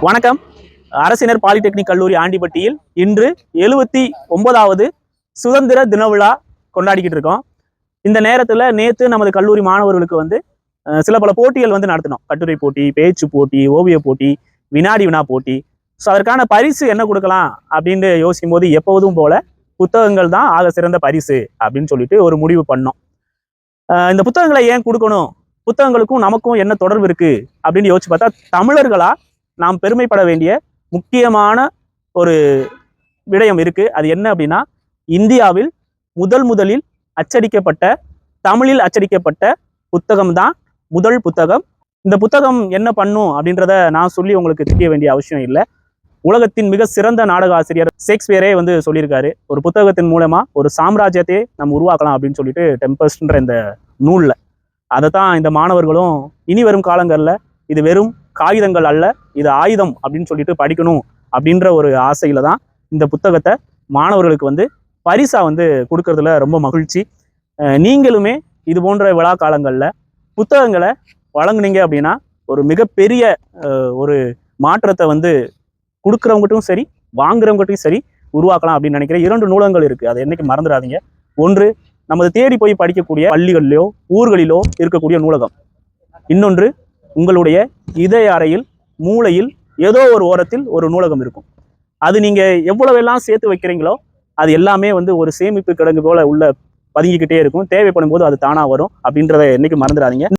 வணக்கம். அரசினர் பாலிடெக்னிக் கல்லூரி ஆண்டிப்பட்டியில் இன்று 79வது சுதந்திர தின விழா கொண்டாடிக்கிட்டு இருக்கோம். இந்த நேரத்தில் நேற்று நமது கல்லூரி மாணவர்களுக்கு சில பல போட்டிகள் நடத்தினோம். கட்டுரை போட்டி, பேச்சு போட்டி, ஓவிய போட்டி, வினாடி வினா போட்டி. ஸோ அதற்கான பரிசு என்ன கொடுக்கலாம் அப்படின்னு யோசிக்கும் போது எப்போதும் போல புத்தகங்கள் தான் ஆக சிறந்த பரிசு அப்படின்னு சொல்லிட்டு ஒரு முடிவு பண்ணோம். இந்த புத்தகங்களை ஏன் கொடுக்கணும், புத்தகங்களுக்கும் நமக்கும் என்ன தொடர்பு இருக்கு அப்படின்னு யோசிச்சு பார்த்தா, தமிழர்களா நாம் பெருமைப்பட வேண்டிய முக்கியமான ஒரு விடயம் இருக்கு. அது என்ன அப்படின்னா, இந்தியாவில் முதலில் அச்சடிக்கப்பட்ட, தமிழில் அச்சடிக்கப்பட்ட புத்தகம் தான் முதல் புத்தகம். இந்த புத்தகம் என்ன பண்ணும் அப்படின்றத நான் சொல்லி உங்களுக்கு தெரிய வேண்டிய அவசியம் இல்லை. உலகத்தின் மிக சிறந்த நாடக ஆசிரியர் ஷேக்ஸ்பியரே சொல்லியிருக்காரு, ஒரு புத்தகத்தின் மூலமா ஒரு சாம்ராஜ்யத்தையே நம்ம உருவாக்கலாம் அப்படின்னு சொல்லிட்டு டெம்பஸ்ட்ன்ற இந்த நூல்ல. அதை தான் இந்த மாணவர்களும் இனி வரும் காலங்களில் இது வெறும் காகிதங்கள் அல்ல, இது ஆயுதம் அப்படின்னு சொல்லிட்டு படிக்கணும் அப்படின்ற ஒரு ஆசையில தான் இந்த புத்தகத்தை மாணவர்களுக்கு பரிசா கொடுக்கறதுல ரொம்ப மகிழ்ச்சி. நீங்களுமே இது போன்ற விழா காலங்களில் புத்தகங்களை வழங்குனீங்க அப்படின்னா ஒரு மிகப்பெரிய ஒரு மாற்றத்தை கொடுக்குறவங்கட்டும் சரி, வாங்குறவங்கட்டும் சரி உருவாக்கலாம் அப்படின்னு நினைக்கிறேன். 2 நூலகங்கள் இருக்குது, அதை என்னைக்கு மறந்துடாதீங்க. ஒன்று நமது தேடி போய் படிக்கக்கூடிய பள்ளிகளிலோ ஊர்களிலோ இருக்கக்கூடிய நூலகம். இன்னொன்று உங்களுடைய இதய அறையில், மூளையில் ஏதோ ஒரு ஓரத்தில் ஒரு நூலகம் இருக்கும். அது நீங்கள் எவ்வளவெல்லாம் சேர்த்து வைக்கிறீங்களோ அது எல்லாமே ஒரு சேமிப்பு கிடங்கு போல உள்ள பதுங்கிக்கிட்டே இருக்கும். தேவைப்படும் போது அது தானாக வரும் அப்படின்றத என்னைக்கு மறந்துடாதீங்க.